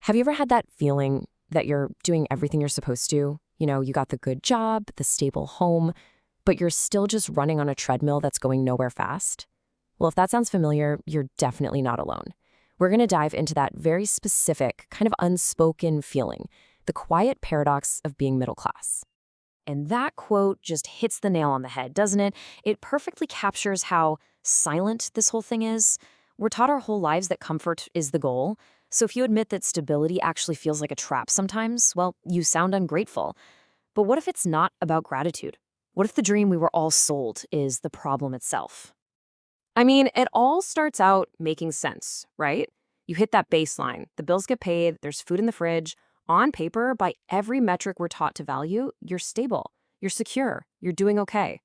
Have you ever had that feeling that you're doing everything you're supposed to? You got the good job, the stable home, but you're still just running on a treadmill that's going nowhere fast? Well, if that sounds familiar, you're definitely not alone. We're going to dive into that very specific, kind of unspoken feeling, the quiet paradox of being middle class. And that quote just hits the nail on the head, doesn't it? It perfectly captures how silent this whole thing is. We're taught our whole lives that comfort is the goal. So if you admit that stability actually feels like a trap sometimes, well, you sound ungrateful. But what if it's not about gratitude? What if the dream we were all sold is the problem itself? I mean, it all starts out making sense, right? You hit that baseline, the bills get paid, there's food in the fridge. On paper, by every metric we're taught to value, you're stable, you're secure, you're doing okay.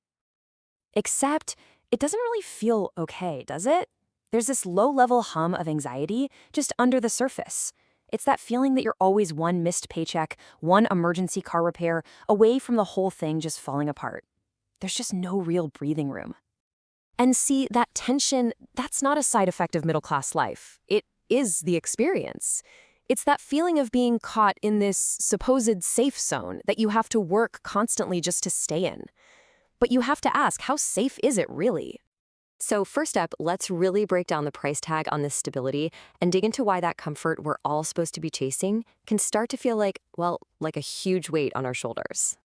Except, it doesn't really feel okay, does it? There's this low-level hum of anxiety just under the surface. It's that feeling that you're always one missed paycheck, one emergency car repair, away from the whole thing just falling apart. There's just no real breathing room. And see, that tension, that's not a side effect of middle-class life. It is the experience. It's that feeling of being caught in this supposed safe zone that you have to work constantly just to stay in. But you have to ask, how safe is it really? So first up, let's really break down the price tag on this stability and dig into why that comfort we're all supposed to be chasing can start to feel like, well, like a huge weight on our shoulders.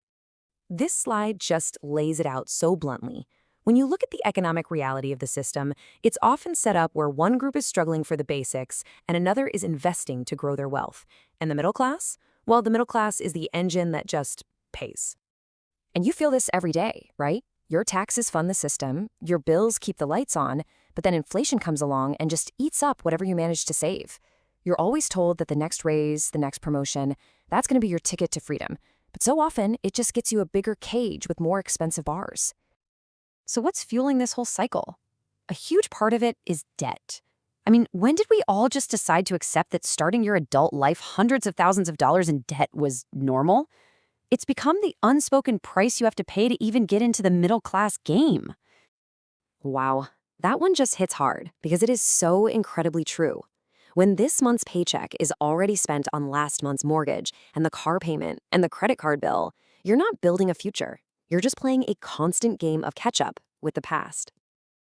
This slide just lays it out so bluntly. When you look at the economic reality of the system, it's often set up where one group is struggling for the basics and another is investing to grow their wealth. And the middle class? Well, the middle class is the engine that just pays. And you feel this every day, right? Your taxes fund the system, your bills keep the lights on, but then inflation comes along and just eats up whatever you manage to save. You're always told that the next raise, the next promotion, that's going to be your ticket to freedom. But so often, it just gets you a bigger cage with more expensive bars. So what's fueling this whole cycle? A huge part of it is debt. I mean, when did we all just decide to accept that starting your adult life hundreds of thousands of dollars in debt was normal? It's become the unspoken price you have to pay to even get into the middle-class game. Wow, that one just hits hard because it is so incredibly true. When this month's paycheck is already spent on last month's mortgage and the car payment and the credit card bill, you're not building a future. You're just playing a constant game of catch-up with the past.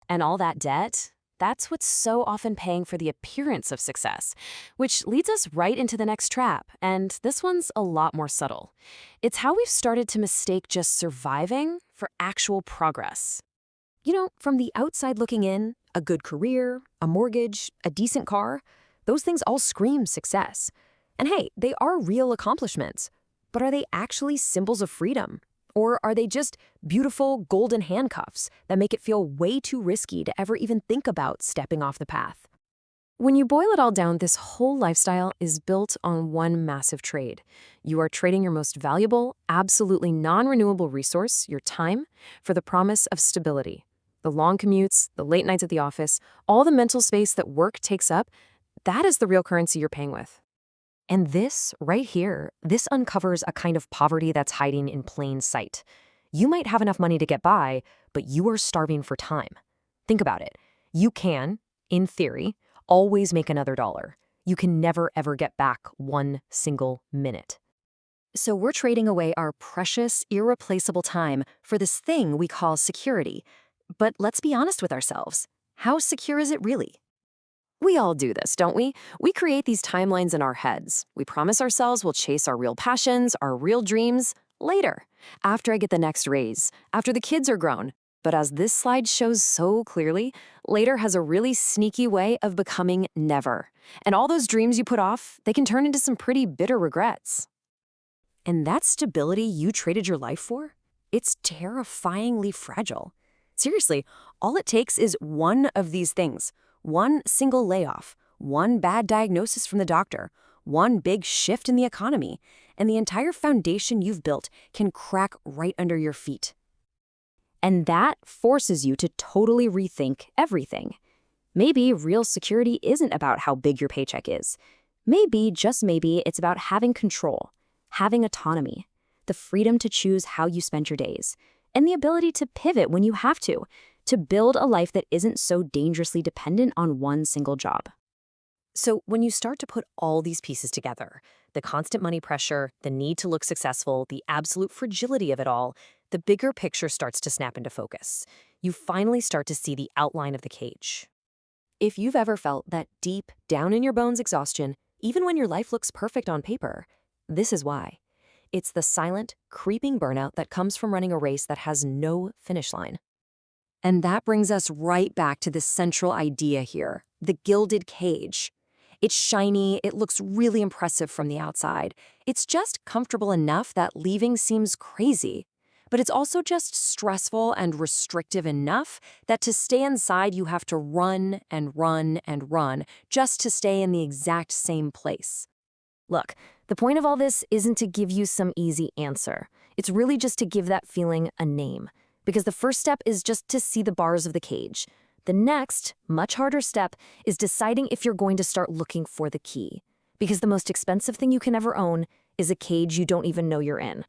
And all that debt, that's what's so often paying for the appearance of success, which leads us right into the next trap, and this one's a lot more subtle. It's how we've started to mistake just surviving for actual progress. From the outside looking in, a good career, a mortgage, a decent car, those things all scream success. And hey, they are real accomplishments, but are they actually symbols of freedom? Or are they just beautiful golden handcuffs that make it feel way too risky to ever even think about stepping off the path? When you boil it all down, this whole lifestyle is built on one massive trade. You are trading your most valuable, absolutely non-renewable resource, your time, for the promise of stability. The long commutes, the late nights at the office, all the mental space that work takes up, that is the real currency you're paying with. And this, right here, this uncovers a kind of poverty that's hiding in plain sight. You might have enough money to get by, but you are starving for time. Think about it. You can, in theory, always make another dollar. You can never, ever get back one single minute. So we're trading away our precious, irreplaceable time for this thing we call security. But let's be honest with ourselves. How secure is it really? We all do this, don't we? We create these timelines in our heads. We promise ourselves we'll chase our real passions, our real dreams, later, after I get the next raise, after the kids are grown. But as this slide shows so clearly, later has a really sneaky way of becoming never. And all those dreams you put off, they can turn into some pretty bitter regrets. And that stability you traded your life for? It's terrifyingly fragile. Seriously, all it takes is one of these things. One single layoff, one bad diagnosis from the doctor, one big shift in the economy, and the entire foundation you've built can crack right under your feet. And that forces you to totally rethink everything. Maybe real security isn't about how big your paycheck is. Maybe, just maybe, it's about having control, having autonomy, the freedom to choose how you spend your days, and the ability to pivot when you have to build a life that isn't so dangerously dependent on one single job. So when you start to put all these pieces together, the constant money pressure, the need to look successful, the absolute fragility of it all, the bigger picture starts to snap into focus. You finally start to see the outline of the cage. If you've ever felt that deep, down in your bones exhaustion, even when your life looks perfect on paper, this is why. It's the silent, creeping burnout that comes from running a race that has no finish line. And that brings us right back to the central idea here, the gilded cage. It's shiny, it looks really impressive from the outside. It's just comfortable enough that leaving seems crazy. But it's also just stressful and restrictive enough that to stay inside you have to run and run and run just to stay in the exact same place. Look, the point of all this isn't to give you some easy answer. It's really just to give that feeling a name. Because the first step is just to see the bars of the cage. The next, much harder step is deciding if you're going to start looking for the key. Because the most expensive thing you can ever own is a cage you don't even know you're in.